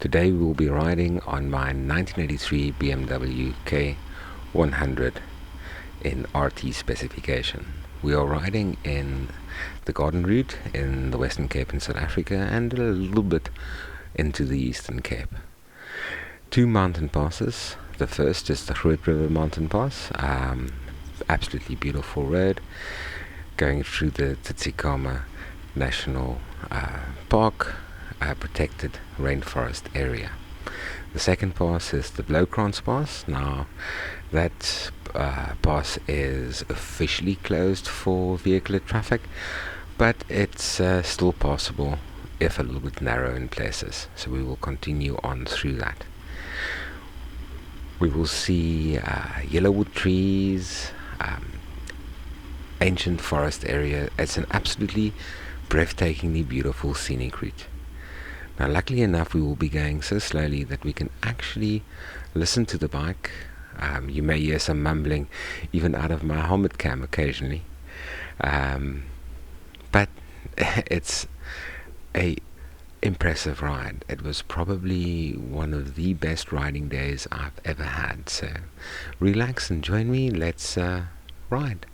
Today we will be riding on my 1983 BMW K100 in RT specification. We are riding in the Garden Route in the Western Cape in South Africa and a little bit into the Eastern Cape. Two mountain passes. The first is the Groot River mountain pass, absolutely beautiful road going through the Tsitsikamma National Park, protected rainforest area. The second pass is the Bloukrans pass. Now that pass is officially closed for vehicular traffic, but it's still passable if a little bit narrow in places, so we will continue on through that. We will see yellowwood trees, ancient forest area. It's an absolutely breathtakingly beautiful scenic route. Now, luckily enough, we will be going so slowly that we can actually listen to the bike. You may hear some mumbling even out of my helmet cam occasionally, but it's a impressive ride. It was probably one of the best riding days I've ever had, so relax and join me. Let's ride.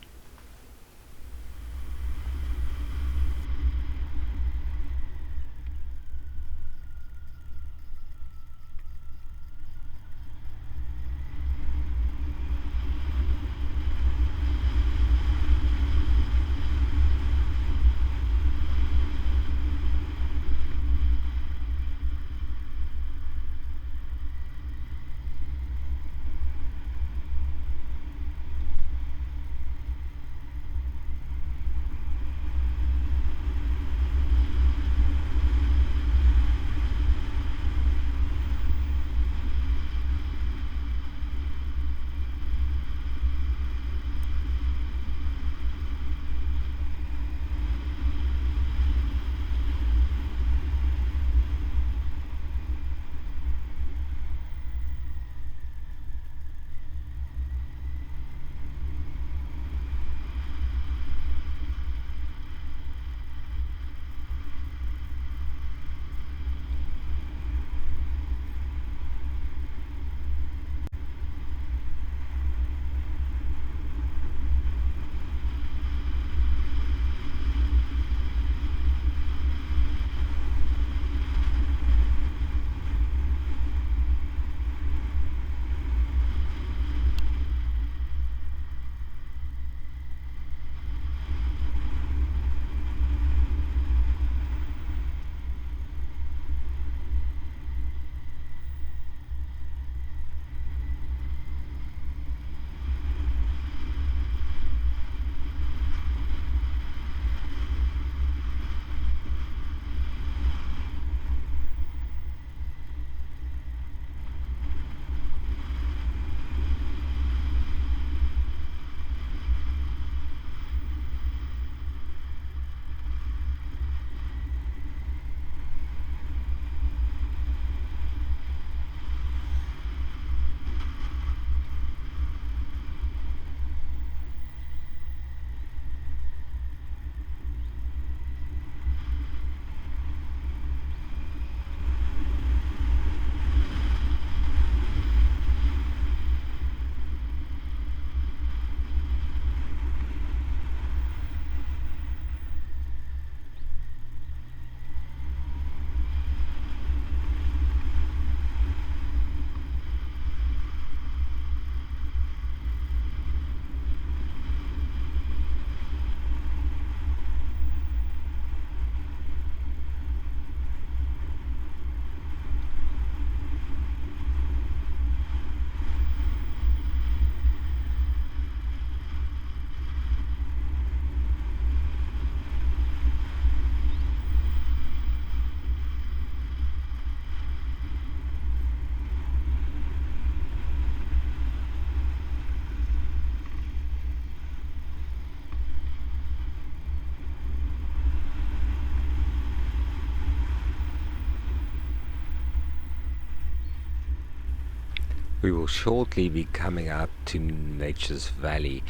We will shortly be coming out to Nature's Valley,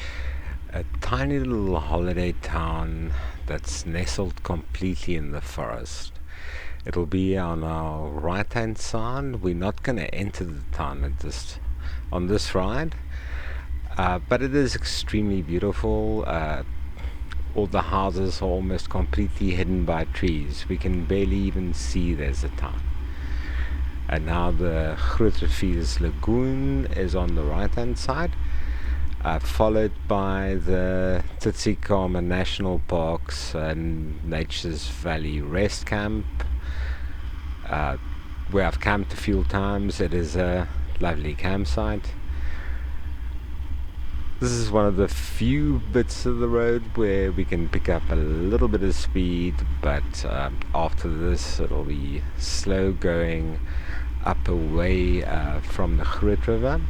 a tiny little holiday town that's nestled completely in the forest. It'll be on our right hand side. We're not going to enter the town on this ride, but it is extremely beautiful. All the houses are almost completely hidden by trees. We can barely even see there's a town. And now the Groot River Lagoon is on the right hand side, followed by the Tsitsikamma National Parks and Nature's Valley Rest Camp, where I've camped a few times. It is a lovely campsite. This is one of the few bits of the road where we can pick up a little bit of speed, but after this it'll be slow going up away from the Groot River.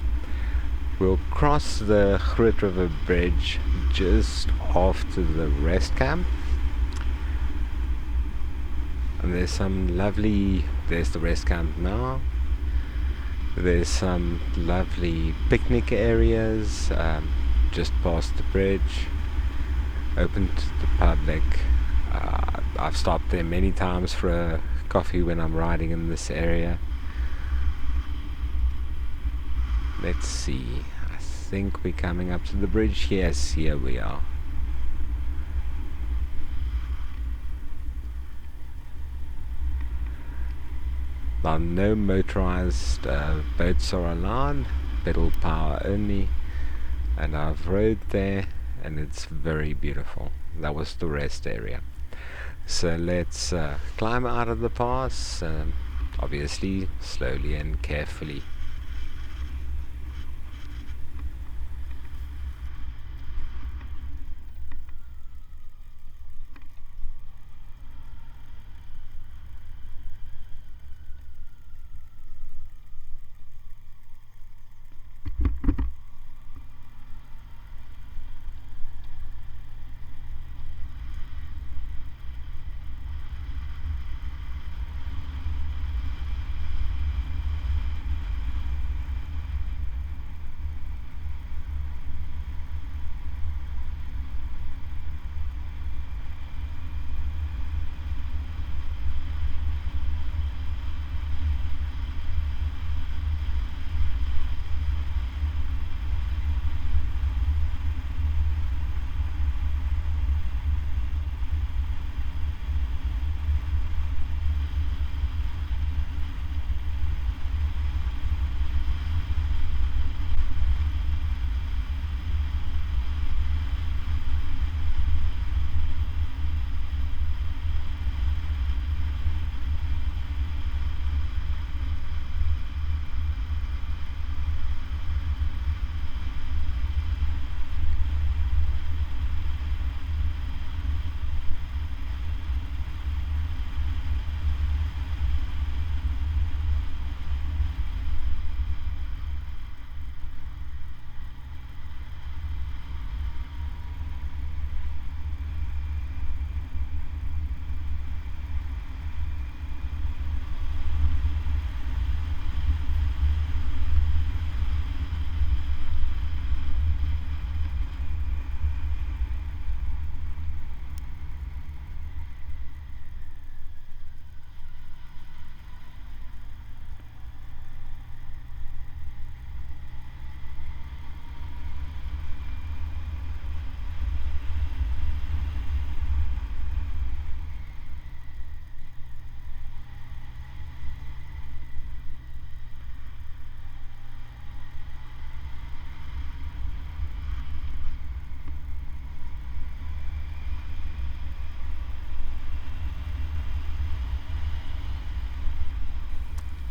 We'll cross the Groot River Bridge just after the rest camp. And there's the rest camp now. There's some lovely picnic areas just past the bridge, open to the public. I've stopped there many times for a coffee when I'm riding in this area. Let's see, I think we're coming up to the bridge. Yes, here we are. Now, no motorized boats are allowed, pedal power only, and I've rode there and it's very beautiful. That was the rest area. So let's climb out of the pass, obviously slowly and carefully.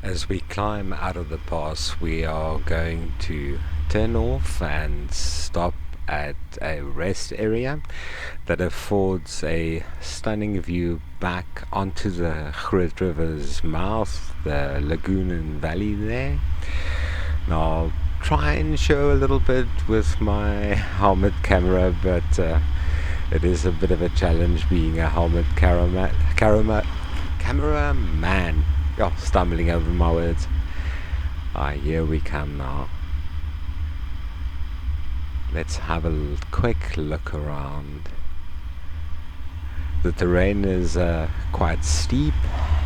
As we climb out of the pass, we are going to turn off and stop at a rest area that affords a stunning view back onto the Groot River's mouth, the lagoon and valley there. Now I'll try and show a little bit with my helmet camera, but it is a bit of a challenge being a helmet cameraman. Oh, stumbling over my words. Here we come now. Let's have a quick look around. The terrain is quite steep,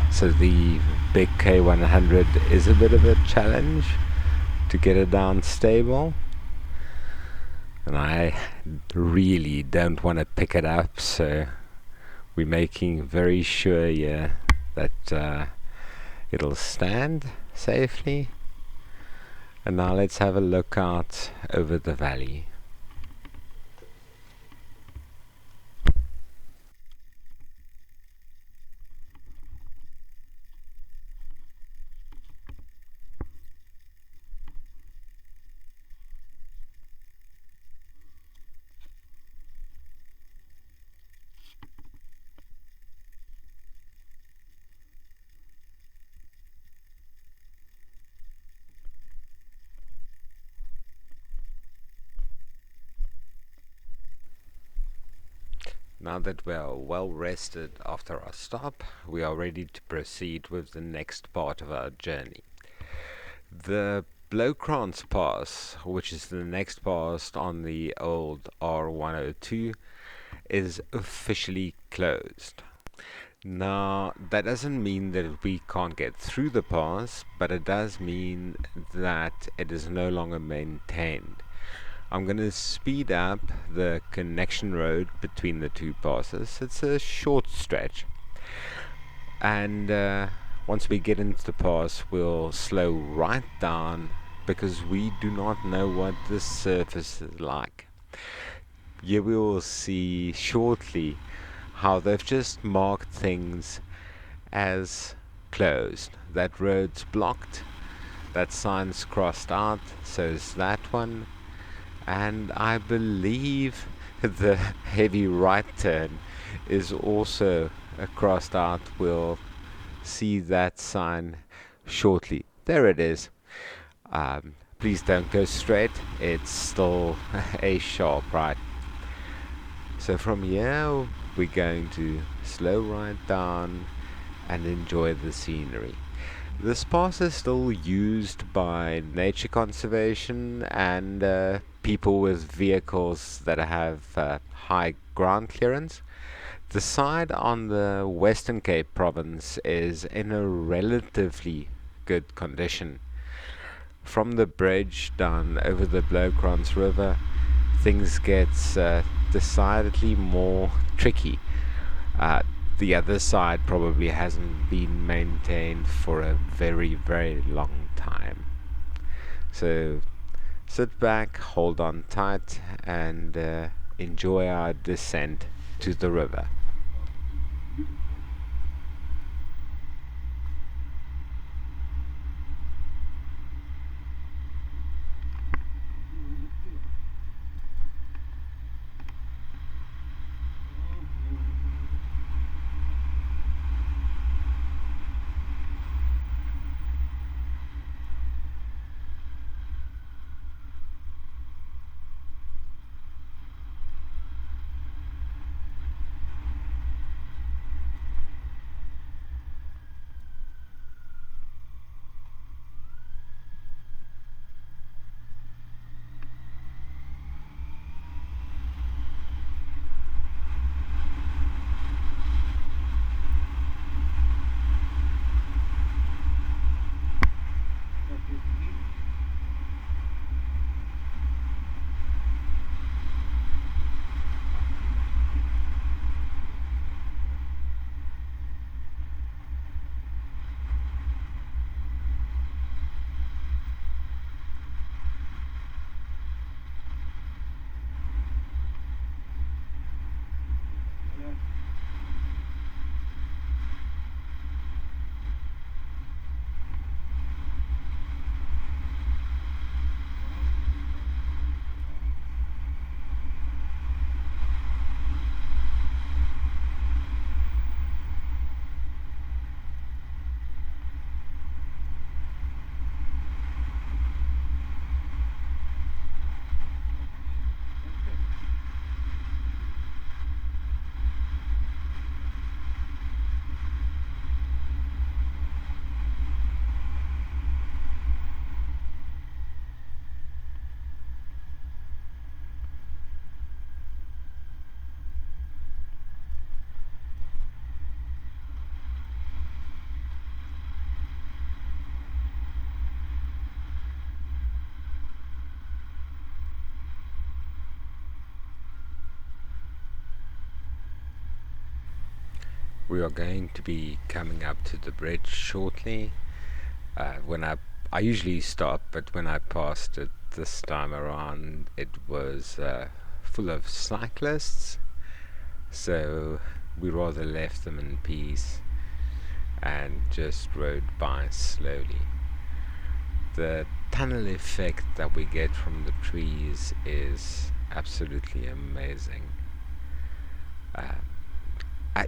So the big K100 is a bit of a challenge to get it down stable, and I really don't want to pick it up, so we're making very sure here that it'll stand safely. And now let's have a look out over the valley. Now that we are well rested after our stop, we are ready to proceed with the next part of our journey. The Bloukrans Pass, which is the next pass on the old R102, is officially closed. Now, that doesn't mean that we can't get through the pass, but it does mean that it is no longer maintained. I'm going to speed up the connection road between the two passes. It's a short stretch, and once we get into the pass, we'll slow right down because we do not know what the surface is like. Here we will see shortly how they've just marked things as closed. That road's blocked, that sign's crossed out, so is that one. And I believe the heavy right turn is also crossed out. We'll see that sign shortly. There it is. Please don't go straight, it's still a sharp right. So from here we're going to slow right down and enjoy the scenery. This pass is still used by nature conservation and people with vehicles that have high ground clearance. The side on the Western Cape province is in a relatively good condition. From the bridge down over the Bloukrans River, things get decidedly more tricky. The other side probably hasn't been maintained for a very, very long time. So sit back, hold on tight, and enjoy our descent to the river. We are going to be coming up to the bridge shortly. When I usually stop, but when I passed it this time around, it was full of cyclists, so we rather left them in peace and just rode by slowly. The tunnel effect that we get from the trees is absolutely amazing.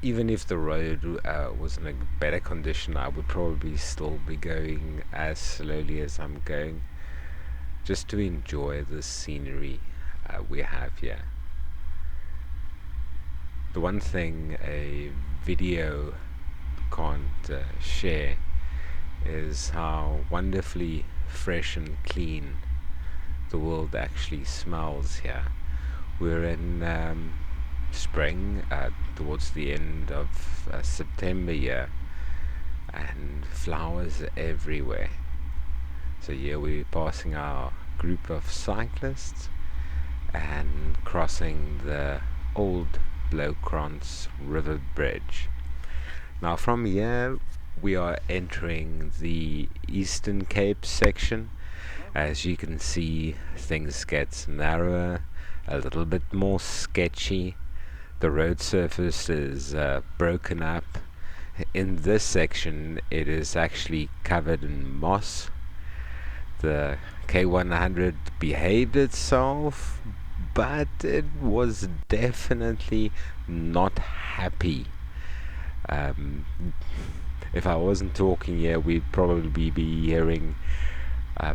Even if the road was in a better condition, I would probably still be going as slowly as I'm going, just to enjoy the scenery we have here. The one thing a video can't share is how wonderfully fresh and clean the world actually smells here. We're in spring, towards the end of September here, and flowers everywhere. So here we're passing our group of cyclists and crossing the old Bloukrans River Bridge. Now from here we are entering the Eastern Cape section. As you can see, things get narrower, a little bit more sketchy. The road surface is broken up. In this section it is actually covered in moss. The K100 behaved itself, but it was definitely not happy. If I wasn't talking here, we'd probably be hearing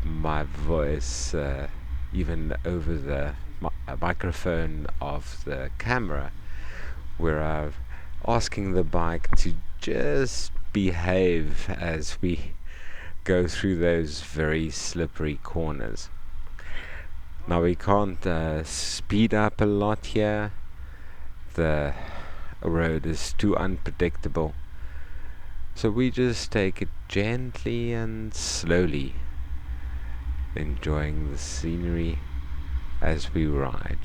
my voice even over the microphone of the camera, where I'm asking the bike to just behave as we go through those very slippery corners. Now we can't speed up a lot here. The road is too unpredictable, so we just take it gently and slowly, enjoying the scenery as we ride.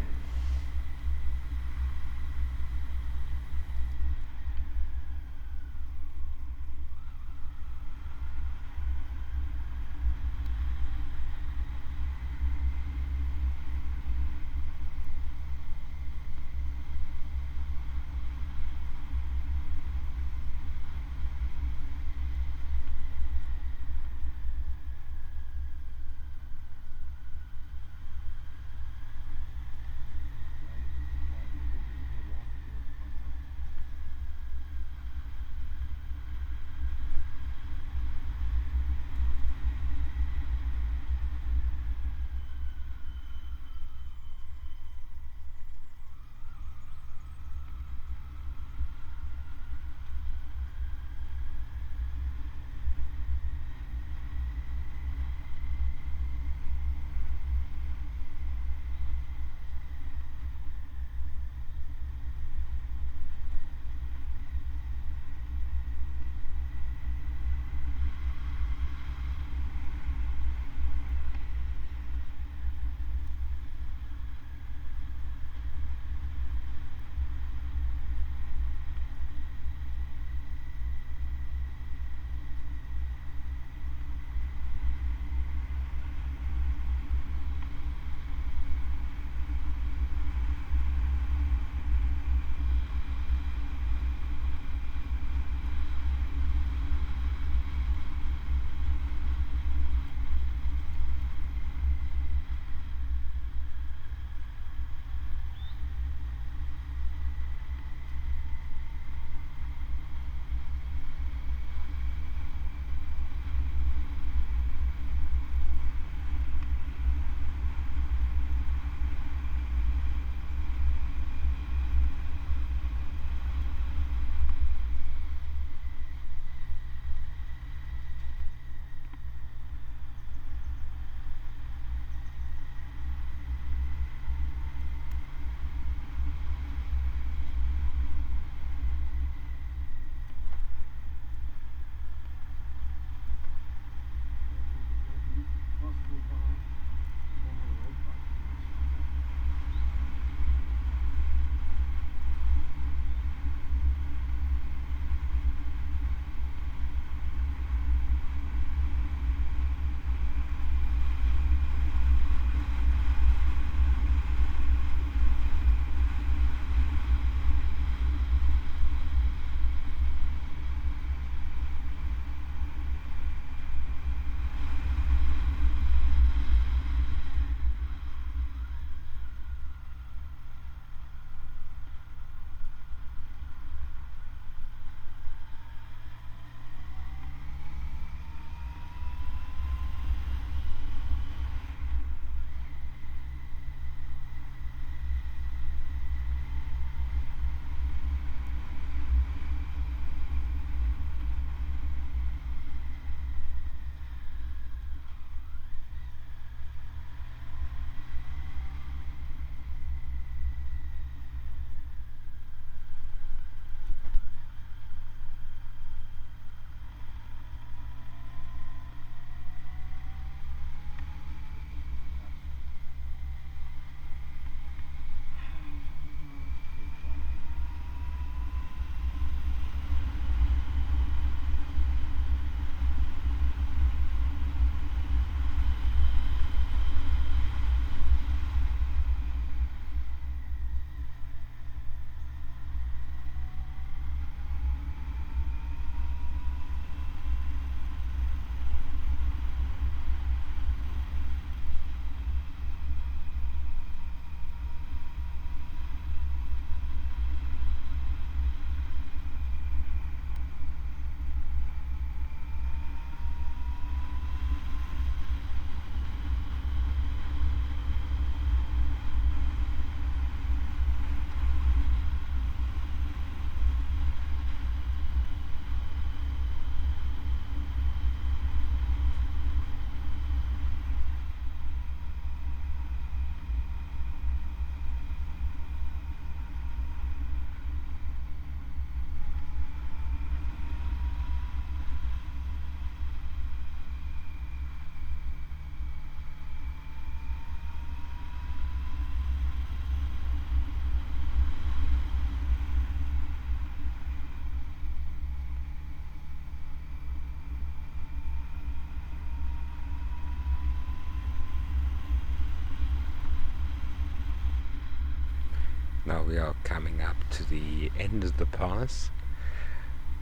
Now we are coming up to the end of the pass.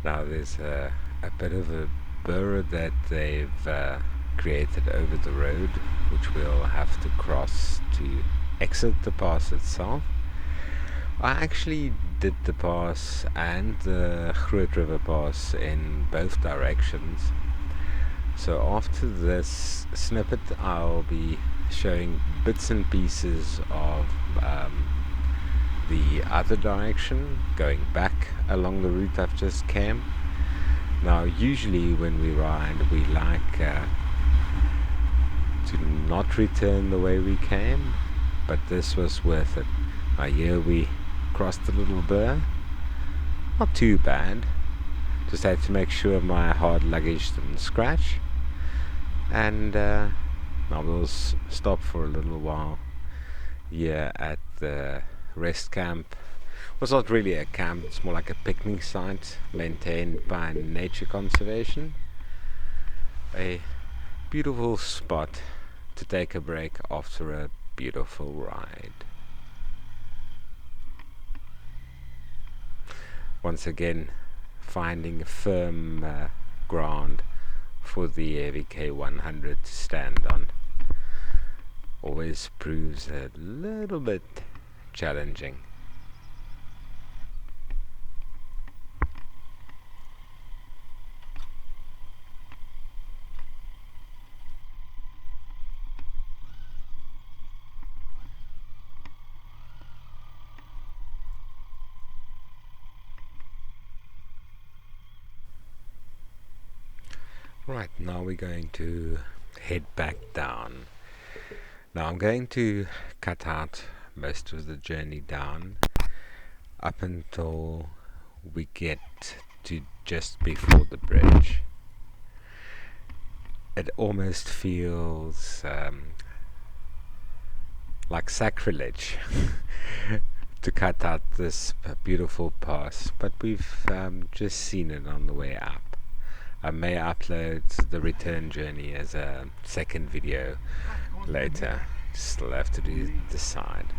Now there's a bit of a burr that they've created over the road, which we'll have to cross to exit the pass itself. I actually did the pass and the Groot River pass in both directions. So after this snippet I'll be showing bits and pieces of the other direction, going back along the route I've just came. Now usually when we ride we like to not return the way we came, but this was worth it. Now here we crossed a little burr, not too bad, just had to make sure my hard luggage didn't scratch, and now we'll stop for a little while here at the rest camp. Well, it's not really a camp, it's more like a picnic site maintained by Nature Conservation. A beautiful spot to take a break after a beautiful ride. Once again, finding firm ground for the BMW K100 to stand on always proves a little bit challenging. Right, now we're going to head back down. Now I'm going to cut out most of the journey down up until we get to just before the bridge. It almost feels like sacrilege to cut out this beautiful pass, but we've just seen it on the way up. I may upload the return journey as a second video later. Still have to decide.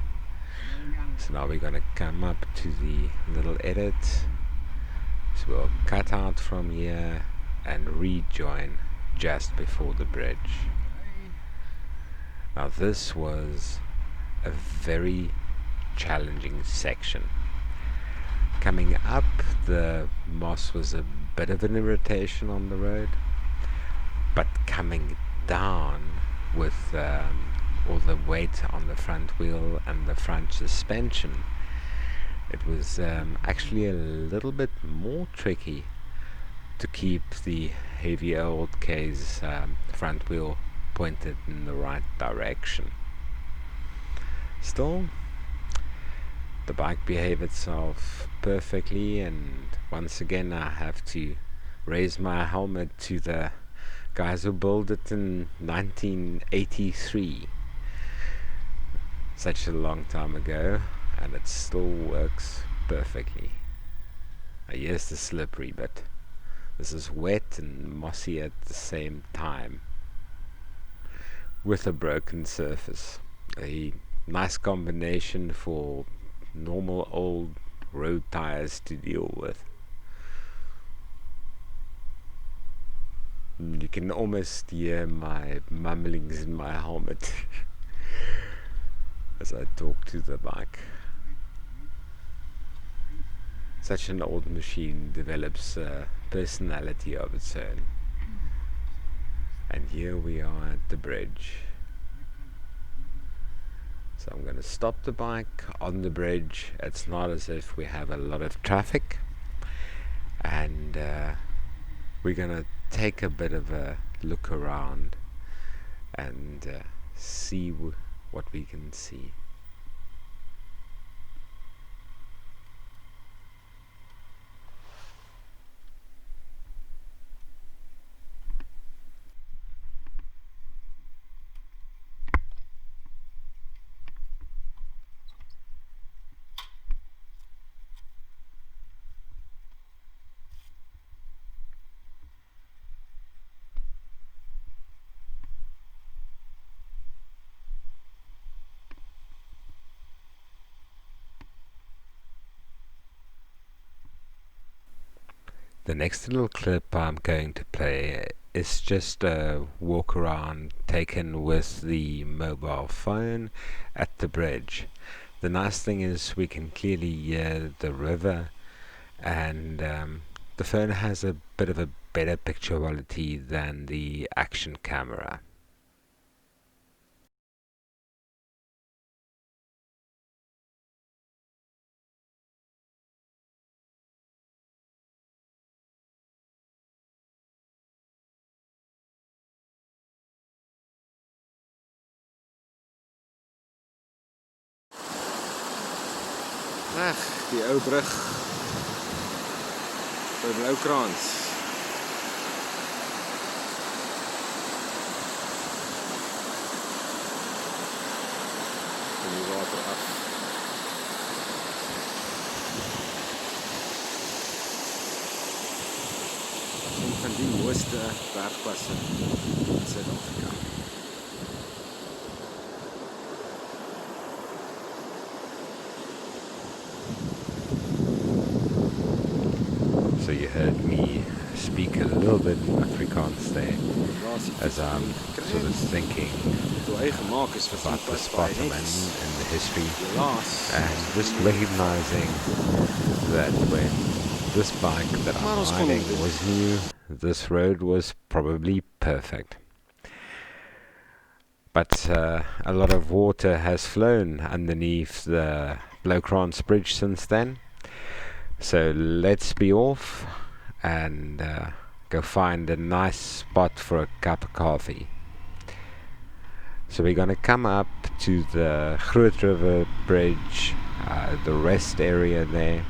So now we're going to come up to the little edit. So we'll cut out from here and rejoin just before the bridge. Now this was a very challenging section. Coming up, the moss was a bit of an irritation on the road, but coming down with all the weight on the front wheel and the front suspension, it was actually a little bit more tricky to keep the heavier old K's front wheel pointed in the right direction. Still, the bike behaved itself perfectly, and once again I have to raise my helmet to the guys who built it in 1983. Such a long time ago, and it still works perfectly. Yes, the slippery bit. This is wet and mossy at the same time, with a broken surface. A nice combination for normal old road tires to deal with. You can almost hear my mumblings in my helmet as I talk to the bike. Such an old machine develops a personality of its own. And here we are at the bridge. So I'm going to stop the bike on the bridge. It's not as if we have a lot of traffic, and we're going to take a bit of a look around and see what we can see. The next little clip I'm going to play is just a walk around taken with the mobile phone at the bridge. The nice thing is we can clearly hear the river, and the phone has a bit of a better picture quality than the action camera. Ag, die ou brug by Bloukrans. Kom die water af. Een van die mooiste bergpasse in Suid-Afrika. So you heard me speak a little bit in Afrikaans there, as I'm sort of thinking about the spot I'm in and the history, and just recognizing that when this bike that I'm riding was new, this road was probably perfect. But a lot of water has flown underneath the Bloukrans bridge since then. So let's be off and go find a nice spot for a cup of coffee. So we're going to come up to the Groot River bridge, the rest area there.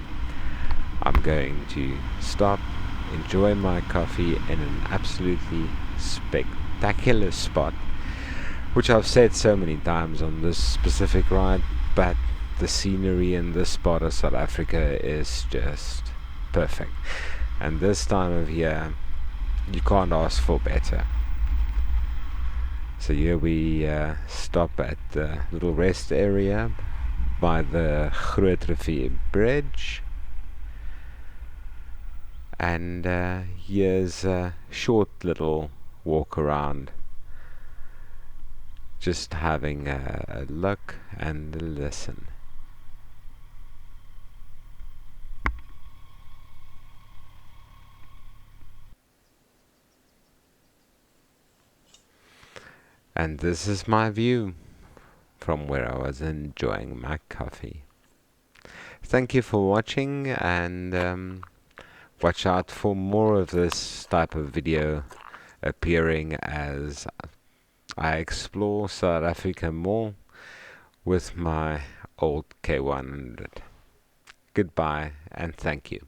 I'm going to stop, enjoy my coffee in an absolutely spectacular spot, which I've said so many times on this specific ride, but the scenery in this part of South Africa is just perfect, and this time of year you can't ask for better. So here we stop at the little rest area by the Groot River bridge, and here's a short little walk around, just having a look and a listen. And this is my view from where I was enjoying my coffee. Thank you for watching, and watch out for more of this type of video appearing as I explore South Africa more with my old K100. Goodbye and thank you.